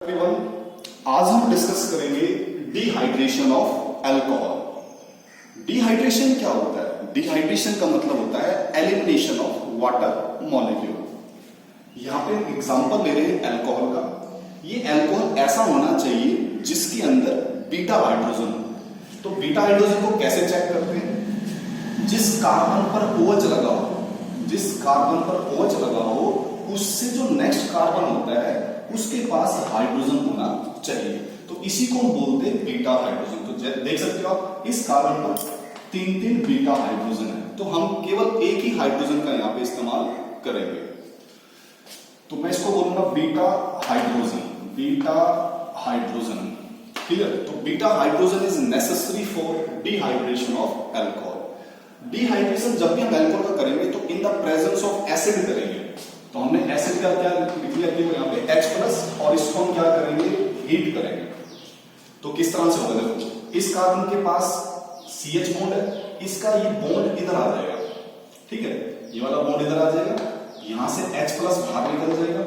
Everyone, आज हम discuss करेंगे डिहाइड्रेशन ऑफ अल्कोहल। डिहाइड्रेशन क्या होता है? डिहाइड्रेशन का मतलब होता है एलिमिनेशन ऑफ वाटर मॉलिक्यूल। यहां पे एग्जांपल ले रहे हैं अल्कोहल का। ये अल्कोहल ऐसा होना चाहिए जिसके अंदर बीटा हाइड्रोजन हो। तो बीटा हाइड्रोजन को कैसे चेक करते हैं? जिस कार्बन पर OH लगा हो, जिस कार्बन पर OH लगा हो उससे जो नेक्स्ट कार्बन होता है उसके पास हाइड्रोजन होना चाहिए। तो इसी को हम बोलते हैं बीटा हाइड्रोजन। तो देख सकते हो आप, इस कार्बन पर तीन बीटा हाइड्रोजन है, तो हम केवल एक ही हाइड्रोजन का यहां पे इस्तेमाल करेंगे। तो मैं इसको बोलूंगा बीटा हाइड्रोजन। बीटा हाइड्रोजन, ठीक है। तो beta hydrogen is necessary for dehydration of alcohol. Dehydration जब भी हम अल्कोहल का करेंगे तो in the presence of acid करेंगे। तो हमने एसिड का क्या लिख लिया कि यहाँ पे H+ और इसको हम क्या करेंगे, हीट करेंगे। तो किस तरह से होगा? देखो, इस कार्बन के पास CH बॉन्ड है, इसका ये बॉन्ड इधर आ जाएगा, ठीक है। ये वाला बॉन्ड इधर आ जाएगा, यहां से H+ बाहर निकल जाएगा।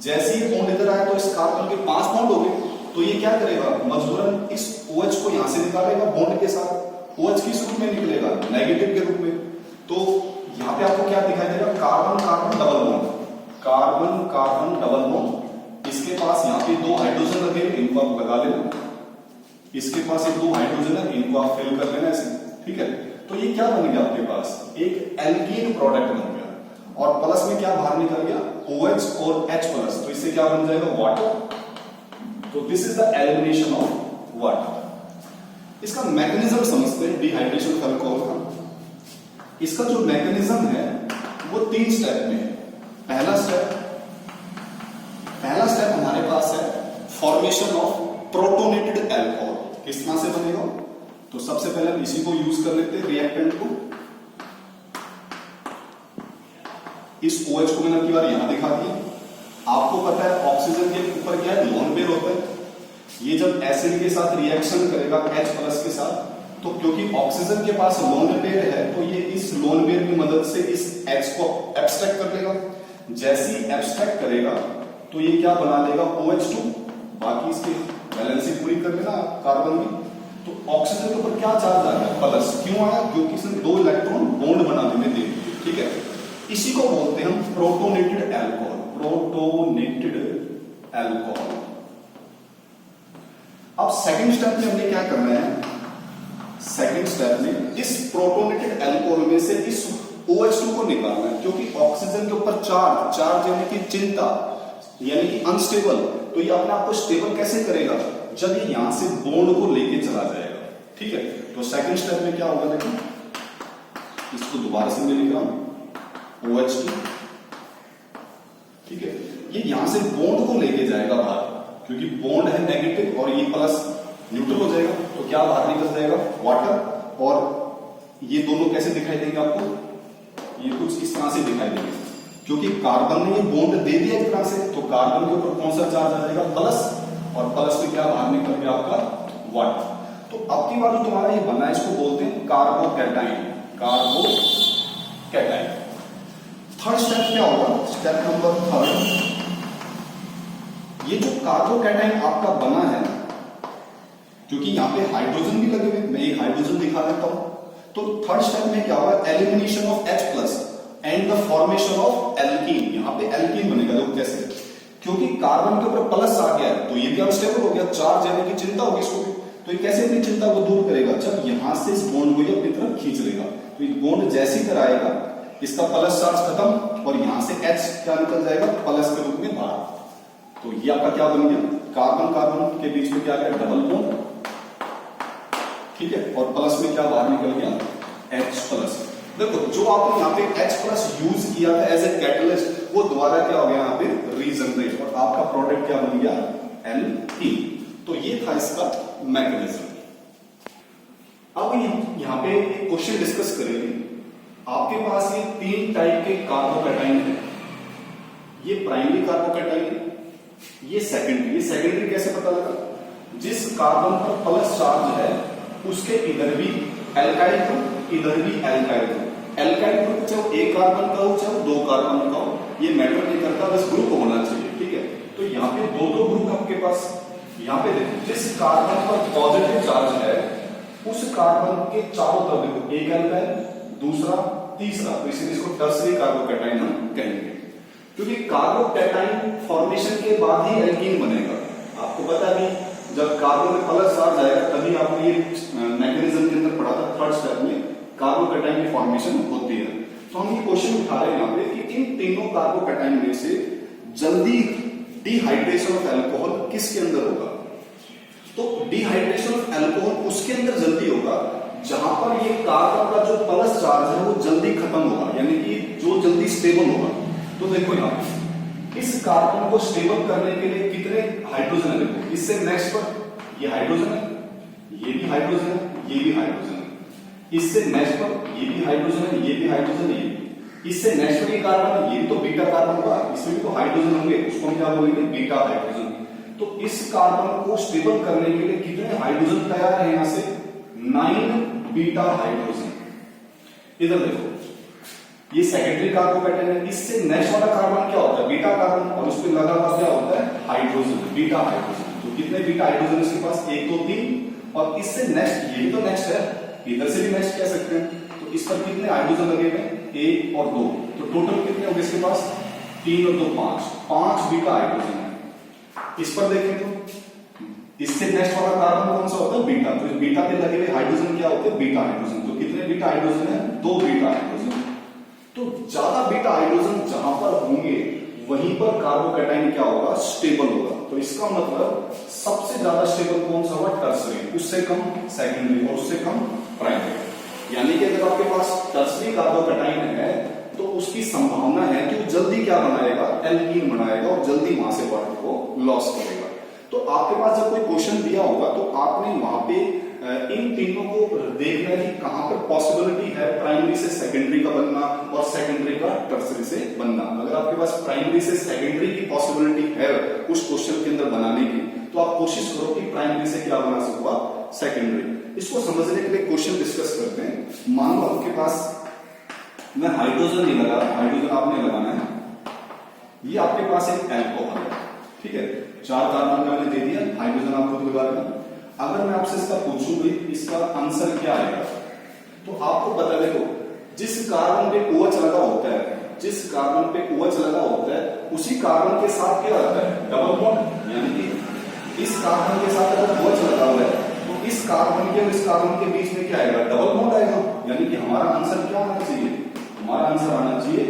जैसे ही बॉन्ड इधर आया तो इस कार्बन के 5 बॉन्ड हो गए, तो ये क्या करेगा, मजबूरन इस OH को यहां से निकालेगा बॉन्ड के साथ। OH किस रूप में निकलेगा? नेगेटिव के रूप में। तो यहां पे आपको क्या दिखाई देगा? Carbon carbon double bond, carbon carbon double bond. इसके पास यहाँ पे 2 हाइड्रोजन लगे, इनको आप लगा लेना। इसके पास ये 2 हाइड्रोजन है, इनको आप फिल कर लेना ऐसे, ठीक है। तो ये क्या बन गया आपके पास? एक एल्कीन प्रोडक्ट बन गया। और प्लस में क्या बाहर निकल गया? OH और H+। तो इससे क्या बन जाएगा? वाटर। तो this is the elimination of water. इसका मैकेनिज्म समझते हैं डिहाइड्रेशन ऑफ अल्कोहल का। इसका जो मैकेनिज्म है वो 3 स्टेप में है। पहला स्टेप हमारे पास है फॉर्मेशन ऑफ प्रोटोनेटेड अल्कोहल। किस तरह से बनेगा? तो सबसे पहले हम इसी को यूज कर लेते हैं, रिएक्टेंट को। इस OH को मैंने अगली बार यहां दिखा दिया। आपको पता है ऑक्सीजन के ऊपर क्या है? लोन पेयर होता है। ये जब एसिड के साथ रिएक्शन करेगा H+ के साथ, तो क्योंकि ऑक्सीजन के पास लोन पेयर है तो ये इस लोन पेयर की मदद से इस H को एब्स्ट्रैक्ट कर लेगा। जैसे ही एब्स्ट्रैक्ट करेगा तो ये क्या बना लेगा? OH2। बाकी इसकी वैलेंसी पूरी कर लेना कार्बन की। तो ऑक्सीजन के ऊपर क्या चार्ज आ गया? प्लस। क्यों आया? क्योंकि इसने 2 इलेक्ट्रॉन बॉन्ड बनाने में दे दिए, ठीक है। इसी को बोलते हैं हम प्रोटोनेटेड अल्कोहल। Protonated alcohol. अब सेकंड स्टेप में हमने क्या करना है? सेकंड स्टेप में इस प्रोटोनेटेड अल्कोहल में से इस OH2 को निकालना है, क्योंकि ऑक्सीजन के ऊपर चार्ज यानी कि चिंता, यानी कि अनस्टेबल। तो ये अपने आप को स्टेबल कैसे करेगा? जब ये यहां से बॉन्ड को लेके चला जाएगा, ठीक है। तो सेकंड स्टेप में क्या होगा? देखो, इसको दोबारा से मैं लिख रहा हूं, OH2, ठीक है। ये यहां से बॉन्ड को लेके जाएगा बाहर, क्योंकि बॉन्ड है नेगेटिव और ये प्लस न्यूट्रल हो जाएगा। तो क्या बाहर निकल जाएगा? वाटर। और ये दोनों कैसे दिखाई देंगे आपको? ये कुछ इस तरह से दिखाई देंगे, क्योंकि कार्बन ने ये बॉन्ड दे दिया एक तरह से। तो कार्बन के ऊपर कौन सा चार्ज आ जाएगा? प्लस। और प्लस में क्या बाहर निकल गया आपका? वाटर। तो अब की बार जो तुम्हारा ये बना है इसको बोलते हैं कार्बोकैटाइन। कार्बोकैटाइन। थर्ड स्टेप क्या होगा? Step number 3। ये जो कार्बोकैटाइन आपका बना है, क्योंकि यहां पे हाइड्रोजन भी लगे हुए, मैं एक हाइड्रोजन दिखा देता हूं। तो थर्ड स्टेप में क्या होगा? Elimination of H+ and the formation of alkene. यहां पे एल्कीन बनेगा। देखो कैसे? क्योंकि कार्बन के ऊपर प्लस आ गया तो ये भी अनस्टेबल हो गया, चार्ज यानी कि चिंता होगी इसको भी। तो ये कैसे अपनी चिंता को दूर करेगा? जब यहां से इस बॉन्ड को अपनी तरफ खींच लेगा। तो ये बॉन्ड जैसे ही कराएगा, इसका प्लस चार्ज खत्म और यहां से H क्या निकल जाएगा? प्लस के रूप में बाहर। तो ये आपका क्या बन गया? कार्बन कार्बन के बीच में क्या गया? डबल बॉन्ड, ठीक है। और प्लस में क्या बाहर निकल गया? H+। देखो, जो आपने यहाँ पे H+ यूज किया था एज ए कैटलिस्ट, वो दोबारा क्या हो गया यहाँ पे? रीजनरेट। और आपका प्रोडक्ट क्या बन गया? एल्कीन। तो ये था इसका मैकेनिज्म। अब यहाँ पे एक क्वेश्चन डिस्कस करेंगे। आपके पास ये 3 टाइप के कार्बोकैटाइन है। ये प्राइमरी कार्बोकैटाइन है, ये सेकेंडरी। ये सेकेंडरी कैसे पता लगा? जिस कार्बन पर प्लस चार्ज है उसके इधर भी एल्काइल ग्रुप, इधर भी एल्काइल ग्रुप। एल्काइल ग्रुप चाहे 1 कार्बन का हो चाहे 2 कार्बन का हो, ये मैटर नहीं करता, बस ग्रुप होना चाहिए, ठीक है। तो यहाँ पे दो दो ग्रुप आपके पास, यहाँ पे देखो जिस कार्बन पर पॉजिटिव चार्ज है उस कार्बन के चारों तरफ देखो एक एल्काइल, दूसरा, तीसरा, तो इसलिए इसको टर्सरी कार्बोकैटायन हम कहेंगे, क्योंकि कार्बोकैटायन फॉर्मेशन के बाद ही एल्कीन बनेगा। आपको पता है जब कार्बन में प्लस चार्ज आएगा तभी आपने ये मैकेनिज्म के अंदर पढ़ा था, थर्ड स्टेप में कार्बोकैटायन की फॉर्मेशन होती है। तो हम ये क्वेश्चन उठा रहे हैं यहाँ पे कि इन तीनों कार्बोकैटायन में से जल्दी डिहाइड्रेशन ऑफ अल्कोहल किसके अंदर होगा? तो डिहाइड्रेशन ऑफ अल्कोहल उसके अंदर जल्दी होगा जहां पर ये कार्बन का जो प्लस चार्ज है वो जल्दी खत्म होगा, यानी कि जो जल्दी स्टेबल होगा। तो देखो यहां इस कार्बन को स्टेबल करने के लिए कितने हाइड्रोजन है, देखो इससे नेक्स्ट पर ये हाइड्रोजन है, ये भी हाइड्रोजन है, ये भी हाइड्रोजन है, इससे नेक्स्ट पर ये भी हाइड्रोजन है, ये भी हाइड्रोजन है, इससे नेक्स्ट पर ये कार्बन है, ये भी तो बीटा कार्बन होगा, इसमें भी तो हाइड्रोजन होंगे, उसको हम क्या बोलेंगे? Beta hydrogen. तो इस कार्बन को स्टेबल करने के लिए कितने हाइड्रोजन तैयार है? यहां से 9 बीटा हाइड्रोजन। इधर देखो ये सेकेंडरी कार्बोकैटायन है, इससे नेक्स्ट वाला कार्बन क्या होता है? बीटा कार्बन, और उस पर लगा हुआ क्या होता है? Hydrogen, beta hydrogen. तो कितने बीटा हाइड्रोजन इसके पास? 1 2 3, और इससे नेक्स्ट ये भी तो नेक्स्ट है, इधर से भी नेक्स्ट कह सकते हैं। तो इस पर कितने हाइड्रोजन लगे हुए? 1 और 2, तो टोटल कितने होंगे इसके पास? 3 और 2 5 बीटा हाइड्रोजन है। इस पर देखें तो इससे नेक्स्ट वाला कार्बन कौन सा होता है? बीटा। तो इस बीटा के लगे हुए हाइड्रोजन क्या होते हैं? Beta hydrogen. तो कितने बीटा हाइड्रोजन है? 2 बीटा हाइड्रोजन। तो ज्यादा बीटा हाइड्रोजन जहां पर होंगे वहीं पर कार्बोकैटायन क्या होगा? स्टेबल होगा। तो इसका मतलब सबसे ज्यादा स्टेबल कौन सा होगा? टर्सरी, उससे कम सेकेंडरी और उससे कम प्राइमरी। यानी कि अगर आपके पास टर्सरी कार्बोकैटायन है तो उसकी संभावना है कि वो जल्दी क्या बनाएगा? एल्कीन बनाएगा और जल्दी वहां से वाटर को लॉस करेगा। तो आपके पास जब कोई क्वेश्चन दिया होगा तो आपने वहां पे इन तीनों को देखना है कि कहां पर पॉसिबिलिटी है प्राइमरी से सेकेंडरी का बनना और सेकेंडरी का टर्सरी से बनना। अगर आपके पास प्राइमरी से सेकेंडरी की पॉसिबिलिटी है उस क्वेश्चन के अंदर बनाने की, तो आप कोशिश करो कि प्राइमरी से क्या बना सको आप? सेकेंडरी। इसको समझने के लिए क्वेश्चन डिस्कस करते हैं। मान लो आपके पास मैं हाइड्रोजन नहीं लगा, हाइड्रोजन आपने लगाना है। ये आपके पास एक अल्कोहल है, ठीक है, 4 कार्बन का मैंने दे दिया, हाइड्रोजन आप खुद लगा लेना। अगर मैं आपसे इसका पूछूं भी इसका आंसर क्या आएगा, तो आपको बता देखो जिस कार्बन पे OH लगा होता है, जिस कार्बन पे OH लगा होता है उसी कार्बन के साथ क्या रहता है? Double bond. यानी कि इस कार्बन के साथ अगर OH लगा हुआ है तो इस कार्बन के और इस कार्बन के बीच में क्या आएगा? डबल बॉन्ड आएगा। यानी कि हमारा आंसर क्या होना चाहिए? हमारा आंसर आना चाहिए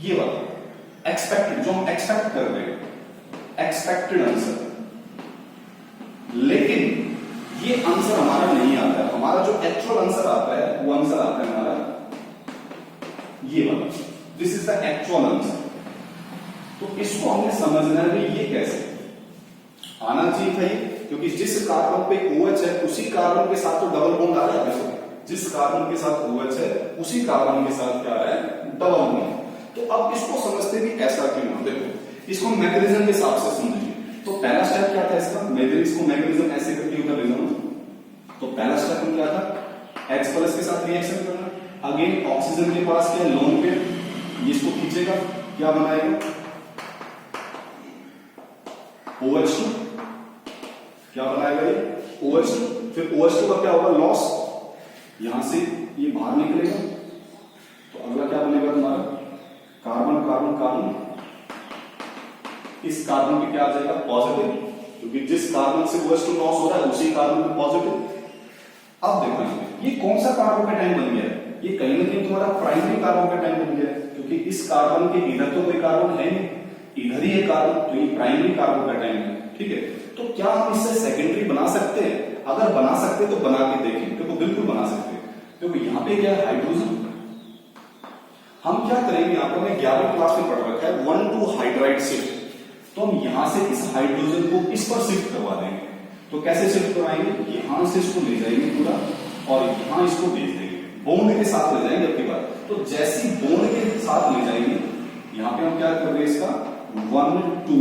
ये वाला एक्सपेक्टेड, जो हम एक्सपेक्ट कर रहे हैं, एक्सपेक्टेड आंसर। लेकिन ये आंसर हमारा नहीं आता है। हमारा जो एक्चुअल आंसर आता है वो आंसर आता है हमारा ये वाला, this is the actual answer. तो इसको हमने समझना है ये कैसे आना चाहिए था ये, क्योंकि जिस कार्बन पे OH है उसी कार्बन के साथ तो डबल बॉन्ड आ रहा है। जिस कार्बन के साथ OH है उसी कार्बन के साथ क्या आ रहा है? Double bond. तो अब इसको समझते भी ऐसा क्यों? देखो इसको मैकेनिज्म के हिसाब से समझिए। तो पहला स्टेप क्या था इसका? इसको मैकेनिज्म ऐसे करके होता है। तो पहला स्टेप में क्या था? H+ के साथ रिएक्शन करना। अगेन ऑक्सीजन के पास क्या? लोन पेयर, इसको खींचेगा, क्या बनाएगा? OH2, क्या बनाएगा ये? OH2। फिर OH2 का क्या होगा? लॉस, यहां से ये बाहर निकलेगा। तो अगला क्या बनेगा तुम्हारा? कार्बन कार्बन कार्बन, इस कार्बन पे क्या आ जाएगा? पॉजिटिव, क्योंकि जिस कार्बन से OH2 लॉस हो रहा है उसी कार्बन पे पॉजिटिव। अब देखो ये कौन सा कार्बोकैटायन बन गया है? ये कहीं ना कहीं तुम्हारा प्राइमरी कार्बोकैटायन बन गया है, क्योंकि इस कार्बन के इधर तो कोई कार्बन है नहीं, इधर ही है कार्बन, तो ये प्राइमरी कार्बोकैटायन है। ठीक है, तो क्या हम इससे सेकेंडरी बना सकते हैं? अगर बना सकते तो बना के देखें। देखो बिल्कुल बना सकते हैं, क्योंकि यहाँ पे क्या है? हाइड्रोजन। हम क्या करेंगे? यहाँ पर हमने 11वीं क्लास में पढ़ रखा है 1,2 हाइड्राइड शिफ्ट। तो हम यहां से इस हाइड्रोजन को इस पर शिफ्ट करवा देंगे। तो कैसे शिफ्ट करवाएंगे? यहां से इसको ले जाएंगे पूरा और यहां इसको भेज देंगे, बॉन्ड के साथ ले जाएंगे अपनी बात। तो जैसी बॉन्ड के साथ ले जाएंगे, यहां पे हम क्या कर रहे हैं? इसका 1,2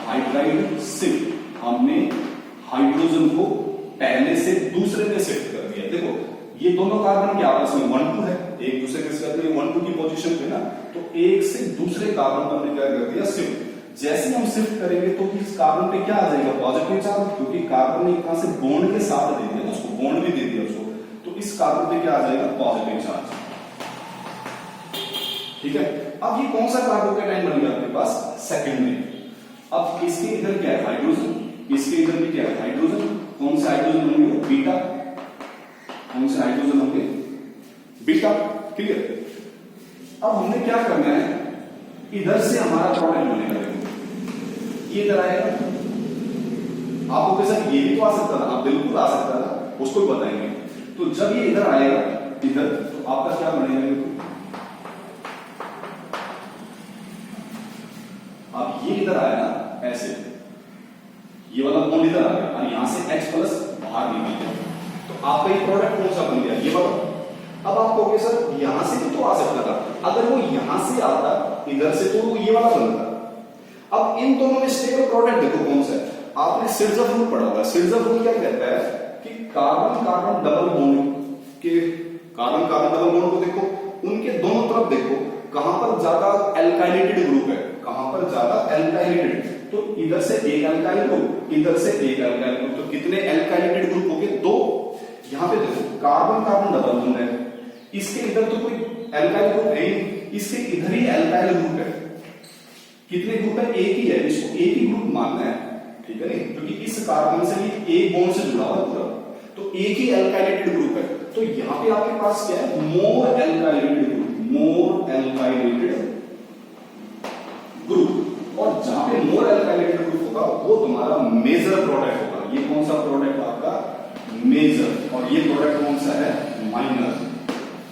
हाइड्राइड शिफ्ट। हमने हाइड्रोजन को पहले से दूसरे में शिफ्ट कर दिया। देखो ये दोनों कार्बन के आपस में 1,2 है, एक दूसरे के साथ 1,2 की पोजीशन पे ना, तो एक से दूसरे कार्बन पर हमने क्या कर दिया? शिफ्ट। जैसे ही हम शिफ्ट करेंगे तो इस कार्बन पे क्या आ जाएगा, पॉजिटिव चार्ज, क्योंकि कार्बन ने कहां से बॉन्ड के साथ दे दिया, उसको बॉन्ड भी दे दिया उसको, तो इस कार्बन पे क्या आ जाएगा, पॉजिटिव चार्ज। ठीक है, अब ये कौन सा कार्बोकेटाइन बन गया आपके पास, सेकेंडरी। अब इसके इधर क्या है, हाइड्रोजन, इसके इधर भी क्या है, हाइड्रोजन। कौन से हाइड्रोजन होंगे, बीटा। कौन से हाइड्रोजन होंगे, बीटा। क्लियर। अब हमने क्या करना है, इधर से हमारा प्रोडक्ट बनेगा, ये इधर आएगा। आपको कैसा, ये भी तो आ सकता था, आप बिल्कुल आ सकता था, उसको भी बताएंगे। तो जब ये इधर आएगा, इधर, तो आपका क्या बनेगा, अब ये इधर आया ना ऐसे, ये वाला बॉन्ड इधर आ गया और यहां से H प्लस बाहर निकल गया, तो आपका ये प्रोडक्ट कौन सा बन गया, ये वाला। अब आप कहोगे सर यहां से भी तो आ सकता था, अगर वो यहां से आता इधर से तो वो ये वाला बनता। अब इन दोनों में स्टेबल प्रोडक्ट देखो कौन सा है, आपने सिरजफ रूल पढ़ा होगा। सिरजफ रूल क्या कहता है कि कार्बन कार्बन डबल बॉन्ड के, कार्बन कार्बन डबल बॉन्ड को देखो, उनके दोनों तरफ देखो कहां पर ज्यादा एल्काइलेटेड ग्रुप है, कहां पर ज्यादा एल्काइलेटेड, तो इधर से एक एल्काइल ग्रुप, इधर से एक एल्काइल ग्रुप, तो कितने एल्काइलेटेड ग्रुप हो गए, दो। यहां पे देखो कार्बन कार्बन डबल बॉन्ड है, इसके इधर तो कोई एल्काइल ग्रुप है ही, इसके इधर ही एल्काइल ग्रुप है। कितने ग्रुप है, एक ही है, इसको एक ही ग्रुप मानना है, ठीक है नहीं, क्योंकि इस कार्बन से भी एक बॉन्ड से जुड़ा हुआ पूरा, तो एक ही एल्काइलेटेड ग्रुप है। तो यहां पे आपके पास क्या है, मोर एल्काइलेटेड ग्रुप, मोर एल्काइलेटेड ग्रुप। और जहां पे मोर एल्काइलेटेड ग्रुप होगा वो तुम्हारा मेजर प्रोडक्ट होगा। ये कौन सा प्रोडक्ट आपका, मेजर, और ये प्रोडक्ट कौन सा है, माइनर।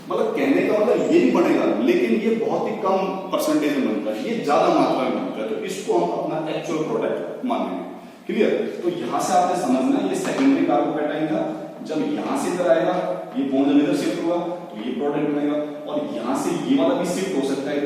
मतलब कहने का मतलब ये भी बनेगा, लेकिन ये बहुत ही कम परसेंटेज में बनता है, ये ज्यादा मात्रा में बनता है, तो इसको हम अपना एक्चुअल प्रोडक्ट मानेंगे। क्लियर। तो यहां से आपने समझना ये सेकेंडरी कार्बोकेटाइन था, जब यहां से इधर आएगा, ये बॉन्ड जब इधर शिफ्ट हुआ तो ये प्रोडक्ट बनेगा, और यहां से ये वाला भी शिफ्ट हो सकता है